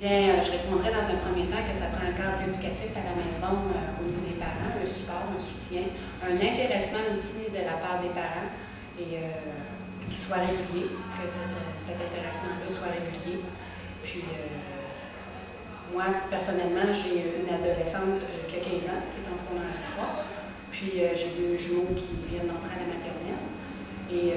Bien, je répondrai dans un premier temps que ça prend un cadre éducatif à la maison au niveau des parents, un support, un soutien, un intéressement aussi de la part des parents et qu'il soit régulier, que cet intéressement-là soit régulier. Puis, moi, personnellement, j'ai une adolescente qui a 15 ans, qui est en secondaire 3. Puis, j'ai 2 jumeaux qui viennent d'entrer à la maternelle. Et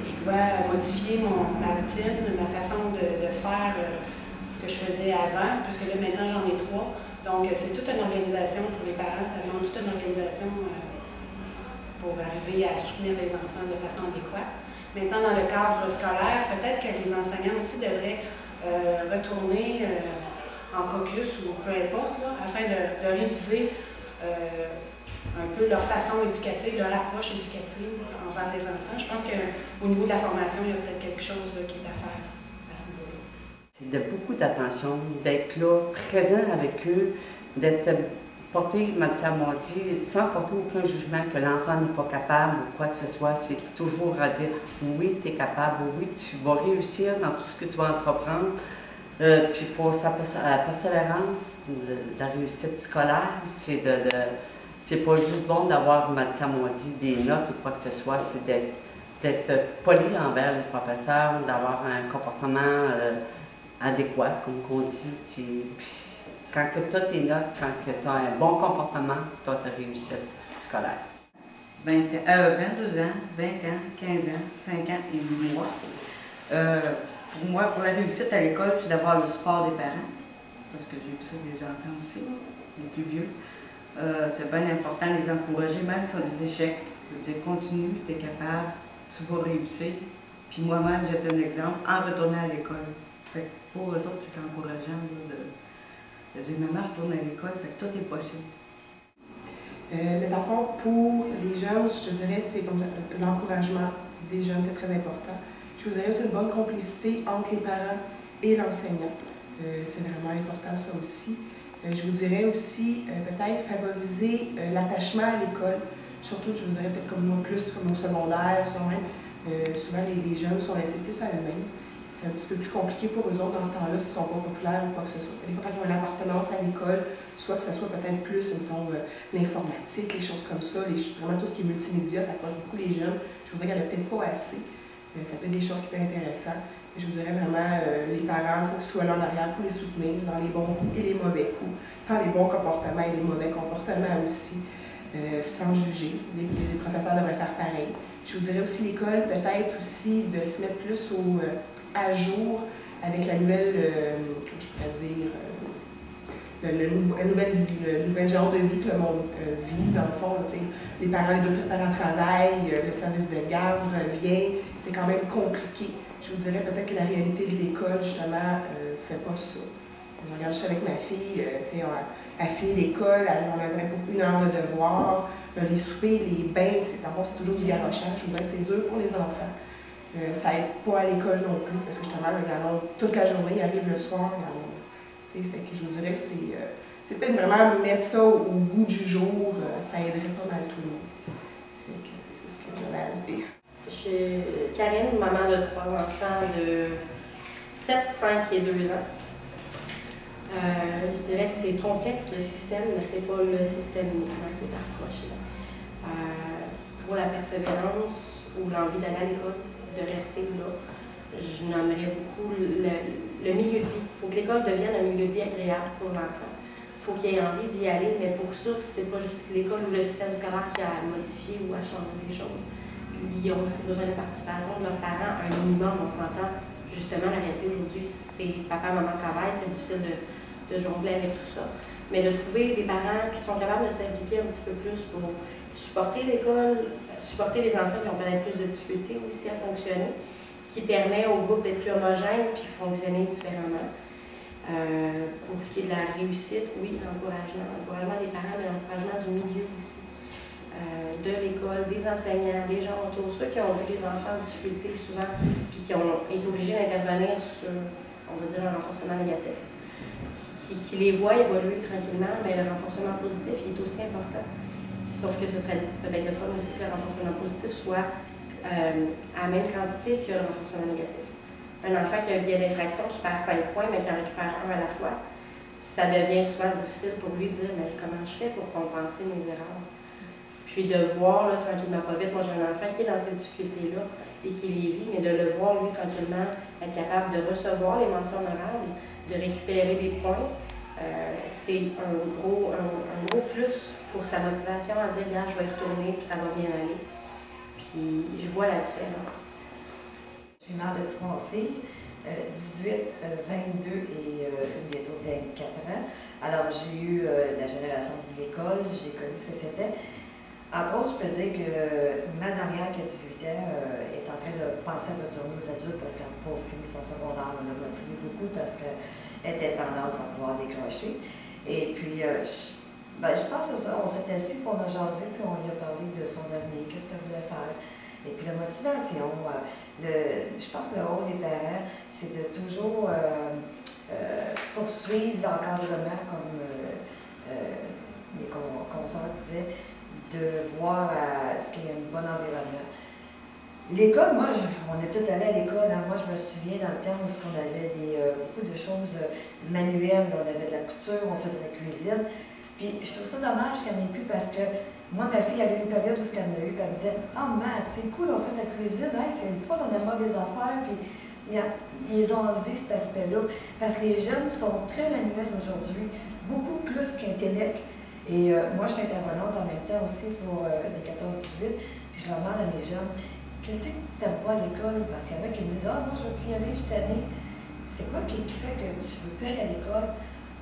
je dois modifier ma routine, ma façon de faire que je faisais avant, puisque là, maintenant, j'en ai 3. Donc, c'est toute une organisation pour les parents. Ça demande toute une organisation pour arriver à soutenir les enfants de façon adéquate. Maintenant, dans le cadre scolaire, peut-être que les enseignants aussi devraient retourner en caucus ou peu importe, là, afin de réviser un peu leur façon éducative, leur approche éducative envers les enfants. Je pense qu'au niveau de la formation, il y a peut-être quelque chose là, qui est à faire à ce niveau-là. C'est de beaucoup d'attention, d'être là, présent avec eux, d'être porté, Mathieu m'a dit, sans porter aucun jugement que l'enfant n'est pas capable ou quoi que ce soit. C'est toujours à dire, oui, tu es capable, oui, tu vas réussir dans tout ce que tu vas entreprendre. Puis pour la persévérance, la réussite scolaire, c'est pas juste bon d'avoir, Mathieu m'a dit, des notes ou quoi que ce soit, c'est d'être poli envers les professeurs, d'avoir un comportement adéquat, comme on dit. Quand tu as tes notes, quand tu as un bon comportement, tu as ta réussite scolaire. 22 ans, 20 ans, 15 ans, 5 ans et 8 mois. Pour moi, pour la réussite à l'école, c'est d'avoir le support des parents, parce que j'ai vu ça des enfants aussi, les plus vieux. C'est bien important de les encourager, même si on a des échecs. Je veux dire, continue, tu es capable, tu vas réussir. Puis moi-même, j'étais un exemple en retournant à l'école. Fait que pour eux autres, c'est encourageant là, de dire, maman, retourne à l'école, fait que tout est possible. Mais dans le fond, pour les jeunes, je te dirais, c'est comme l'encouragement des jeunes, c'est très important. Je vous dirais aussi une bonne complicité entre les parents et l'enseignant. C'est vraiment important ça aussi. Je vous dirais aussi peut-être favoriser l'attachement à l'école. Surtout, je vous dirais peut-être comme moi, plus comme au secondaire, souvent les jeunes sont laissés plus à eux-mêmes. C'est un petit peu plus compliqué pour eux autres dans ce temps-là s'ils ne sont pas populaires ou quoi que ce soit. Des fois, quand ils ont une appartenance à l'école, soit que ce soit peut-être plus, mettons, l'informatique, les choses comme ça, vraiment tout ce qui est multimédia, ça accroche beaucoup les jeunes. Je vous dirais qu'il n'y en a peut-être pas assez. Ça peut être des choses qui sont intéressantes. Et je vous dirais vraiment, les parents, il faut qu'ils soient là en arrière pour les soutenir dans les bons coups et les mauvais coups. Tant les bons comportements et les mauvais comportements aussi, sans juger. Les professeurs devraient faire pareil. Je vous dirais aussi l'école, peut-être aussi de se mettre plus à jour avec la nouvelle, je pourrais dire, le nouvel genre de vie que le monde vit, dans le fond. Les autres parents travaillent, le service de garde revient, c'est quand même compliqué. Je vous dirais peut-être que la réalité de l'école, justement, ne fait pas ça. Je regarde ça avec ma fille, elle finit l'école, on avait pour 1 heure de devoir, les soupers, les bains, c'est toujours du garochage. Je vous dirais que c'est dur pour les enfants. Ça n'aide pas à l'école non plus, parce que justement, ils en ont toute la journée, ils arrivent le soir, fait que je vous dirais que c'est peut-être vraiment mettre ça au goût du jour, ça aiderait pas mal tout le monde. C'est ce que j'avais à dire. Je suis Karine, maman de 3 enfants de 7, 5 et 2 ans. Je dirais que c'est complexe le système, mais c'est pas le système uniquement qui est approché. Pour la persévérance ou l'envie d'aller à l'école, de rester là, je nommerais beaucoup le milieu de vie. Il faut que l'école devienne un milieu de vie agréable pour l'enfant. Il faut qu'il ait envie d'y aller, mais pour ça, c'est pas juste l'école ou le système scolaire qui a à modifier ou à changer les choses. Ils ont aussi besoin de participation de leurs parents, un minimum, on s'entend. Justement, la réalité aujourd'hui, c'est papa, maman travaillent, c'est difficile de jongler avec tout ça. Mais de trouver des parents qui sont capables de s'impliquer un petit peu plus pour supporter l'école, supporter les enfants qui ont peut-être plus de difficultés aussi à fonctionner, qui permet au groupe d'être plus homogène puis fonctionner différemment. Pour ce qui est de la réussite, oui, l'encouragement des parents, mais l'encouragement du milieu aussi. De l'école, des enseignants, des gens autour, ceux qui ont vu des enfants en difficulté souvent, puis qui ont été obligés d'intervenir sur, on va dire, un renforcement négatif, qui les voient évoluer tranquillement, mais le renforcement positif il est aussi important. Sauf que ce serait peut-être le fun aussi que le renforcement positif soit à la même quantité que le renforcement négatif. un enfant qui a un biais d'infraction, qui perd 5 points, mais qui en récupère un à la fois, ça devient souvent difficile pour lui de dire mais comment je fais pour compenser mes erreurs. Puis de voir là, tranquillement, pas vite, moi j'ai un enfant qui est dans ces difficultés-là et qui les vit, mais de le voir lui tranquillement être capable de recevoir les mentions honorables, de récupérer des points, c'est un gros plus pour sa motivation à dire regarde, je vais y retourner, puis ça va bien aller. Puis je vois la différence. Je suis mère de 3 filles. 18, 22 et bientôt 24 ans. Alors, j'ai eu la génération de l'école, j'ai connu ce que c'était. Entre autres, je peux dire que ma dernière, qui a 18 ans, est en train de penser à retourner aux adultes parce qu'elle n'a pas fini son secondaire. On l'a motivé beaucoup parce qu'elle était tendance à pouvoir décrocher. Et puis, je pense que ça, on s'est assis pour nous jaser, puis on lui a parlé de son avenir, qu'est-ce qu'elle voulait faire. Et puis la motivation, je pense que le rôle des parents, c'est de toujours poursuivre l'encadrement, comme mes consoeurs disaient, de voir ce qu'il y a un bon environnement. L'école, moi, on est tous allés à l'école. Hein. Moi, je me souviens dans le temps où on avait beaucoup de choses manuelles. On avait de la couture, on faisait de la cuisine. Puis je trouve ça dommage qu'elle n'ait plus parce que moi, ma fille avait une période où elle m'a eu, puis elle me disait « Ah, Matt, c'est cool, on fait de la cuisine, hey, c'est une fois, on a demandé des affaires. » Puis ils ont enlevé cet aspect-là. Parce que les jeunes sont très manuels aujourd'hui, beaucoup plus qu'intellect. Et moi, je suis intervenante en même temps aussi pour les 14-18, puis je leur demande à mes jeunes « Qu'est-ce que tu n'aimes pas à l'école? » Parce qu'il y en a qui me disent « Ah, non, je ne veux plus y aller, je suis tannée. » C'est quoi qui fait que tu ne veux plus aller à l'école?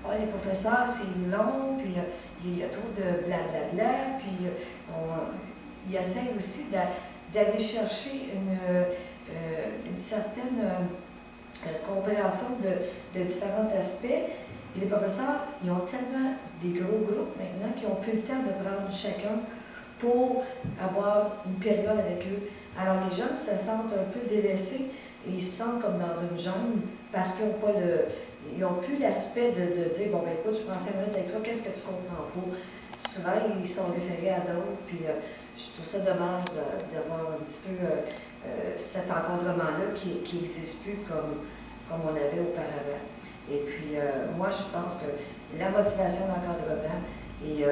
Ah, les professeurs, c'est long, puis il y a trop de blablabla, puis ils essayent aussi d'aller chercher une certaine compréhension de différents aspects. Et les professeurs, ils ont tellement des gros groupes maintenant qu'ils n'ont plus le temps de prendre chacun pour avoir une période avec eux. Alors les jeunes se sentent un peu délaissés et ils se sentent comme dans une jungle parce qu'ils n'ont pas ils n'ont plus l'aspect de dire, bon, ben écoute, je prends 5 minutes avec toi, qu'est-ce que tu comprends pas? Souvent, ils sont référés à d'autres, puis je trouve ça dommage d'avoir un petit peu cet encadrement-là qui n'existe plus comme on avait auparavant. Et puis, moi, je pense que la motivation d'encadrement et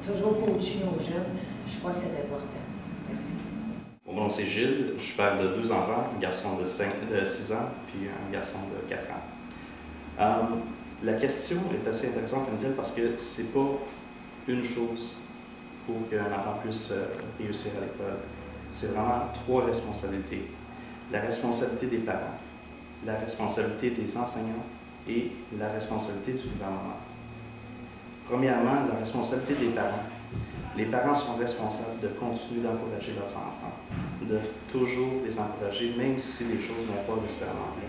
toujours coacher nos jeunes, je crois que c'est important. Merci. Mon nom c'est Gilles, je suis père de 2 enfants, un garçon de 6 ans puis un garçon de 4 ans. La question est assez intéressante comme telle parce que c'est pas une chose pour qu'un enfant puisse réussir à l'école. C'est vraiment 3 responsabilités. La responsabilité des parents, la responsabilité des enseignants et la responsabilité du gouvernement. Premièrement, la responsabilité des parents. Les parents sont responsables de continuer d'encourager leurs enfants, de toujours les encourager, même si les choses ne vont pas nécessairement bien.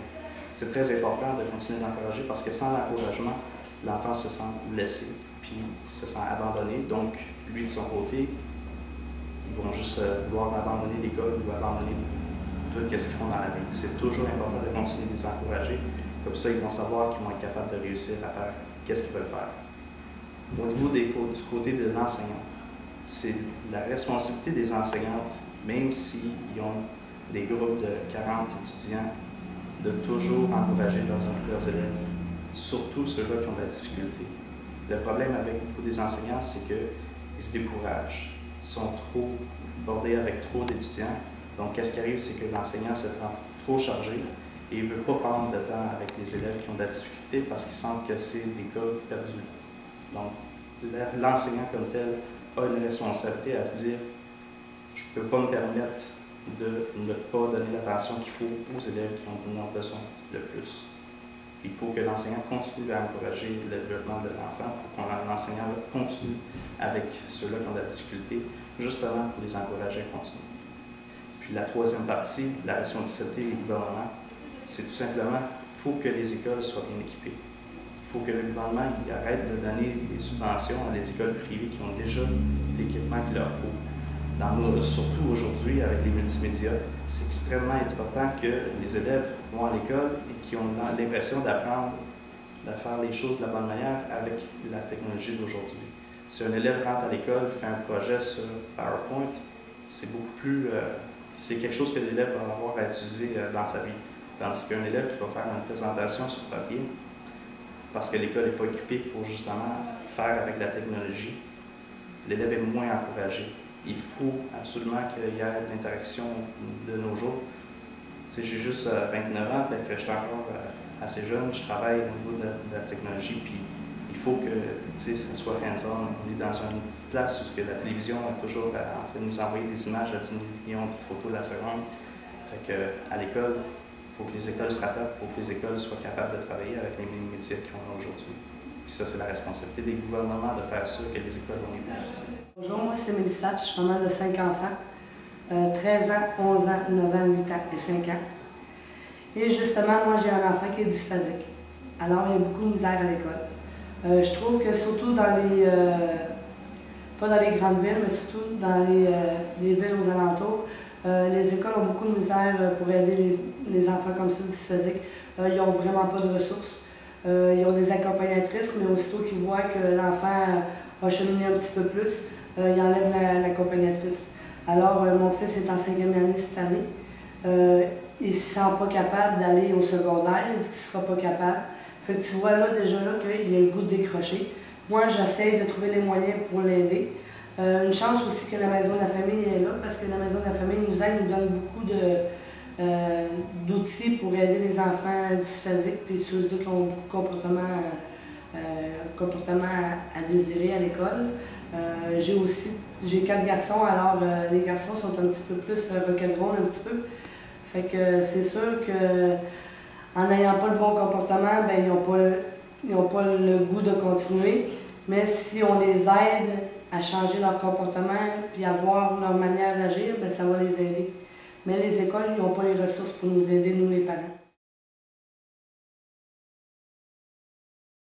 C'est très important de continuer d'encourager parce que sans l'encouragement, l'enfant se sent blessé, puis il se sent abandonné. Donc, lui, de son côté, ils vont juste vouloir abandonner l'école ou abandonner tout ce qu'ils font dans la vie. C'est toujours important de continuer de les encourager. Comme ça, ils vont savoir qu'ils vont être capables de réussir à faire ce qu'ils veulent faire. Au niveau du côté de l'enseignant, c'est la responsabilité des enseignantes, même s'ils ont des groupes de 40 étudiants, de toujours encourager leurs élèves, surtout ceux-là qui ont de la difficulté. Le problème avec beaucoup des enseignants, c'est qu'ils se découragent. Ils sont trop bordés avec trop d'étudiants. Donc, qu'est-ce qui arrive, c'est que l'enseignant se rend trop chargé et il ne veut pas prendre de temps avec les élèves qui ont de la difficulté parce qu'ils sentent que c'est des cas perdus. Donc, l'enseignant comme tel a une responsabilité à se dire « je ne peux pas me permettre de ne pas donner l'attention qu'il faut aux élèves qui en ont besoin le plus ». Il faut que l'enseignant continue à encourager le développement de l'enfant, il faut que l'enseignant continue avec ceux-là qui ont de la difficulté, justement pour les encourager à continuer. Puis la 3e partie, la responsabilité du gouvernement, c'est tout simplement qu'il faut que les écoles soient bien équipées. Il faut que le gouvernement arrête de donner des subventions à les écoles privées qui ont déjà l'équipement qu'il leur faut. Surtout aujourd'hui, avec les multimédias, c'est extrêmement important que les élèves vont à l'école et qui ont l'impression d'apprendre à faire les choses de la bonne manière avec la technologie d'aujourd'hui. Si un élève rentre à l'école, fait un projet sur PowerPoint, c'est beaucoup plus C'est quelque chose que l'élève va avoir à utiliser dans sa vie. Tandis qu'un élève qui va faire une présentation sur papier, parce que l'école n'est pas équipée pour justement faire avec la technologie, l'élève est moins encouragé. Il faut absolument qu'il y ait de l'interaction de nos jours. J'ai juste 29 ans, fait que je suis encore assez jeune, je travaille au niveau de la technologie, puis il faut que ça soit hands-on. On est dans une place où la télévision est toujours en train de nous envoyer des images à 10 millions de photos la seconde. Fait que, à l'école, il faut que les écoles se rattrapent, il faut que les écoles soient capables de travailler avec les mêmes métiers qu'on a aujourd'hui. Puis ça, c'est la responsabilité des gouvernements de faire sûr que les écoles ont les bons outils. Bonjour, moi c'est Mélissa, je suis maman de 5 enfants, 13 ans, 11 ans, 9 ans, 8 ans et 5 ans. Et justement, moi j'ai un enfant qui est dysphasique. Alors il y a beaucoup de misère à l'école. Je trouve que surtout dans les, pas dans les grandes villes, mais surtout dans les villes aux alentours, les écoles ont beaucoup de misère pour aider les enfants comme ça dysphasiques. Ils n'ont vraiment pas de ressources. Ils ont des accompagnatrices, mais aussitôt qu'ils voient que l'enfant a cheminé un petit peu plus, ils enlèvent l'accompagnatrice. Alors, mon fils est en 5e année cette année. Il ne se sent pas capable d'aller au secondaire, il dit qu'il ne sera pas capable. Fait que tu vois là déjà là qu'il a le goût de décrocher. Moi, j'essaie de trouver les moyens pour l'aider. Une chance aussi que la maison de la famille est là, parce que la maison de la famille nous aide, nous donne beaucoup d'outils pour aider les enfants dysphasiques, puis ceux qui ont beaucoup de comportements à désirer à l'école. J'ai 4 garçons, alors les garçons sont un petit peu plus rock'n'roll un petit peu. Fait que c'est sûr qu'en n'ayant pas le bon comportement, ben, ils n'ont pas le goût de continuer. Mais si on les aide à changer leur comportement puis à voir leur manière d'agir, ben, ça va les aider. Mais les écoles n'ont pas les ressources pour nous aider, nous les parents.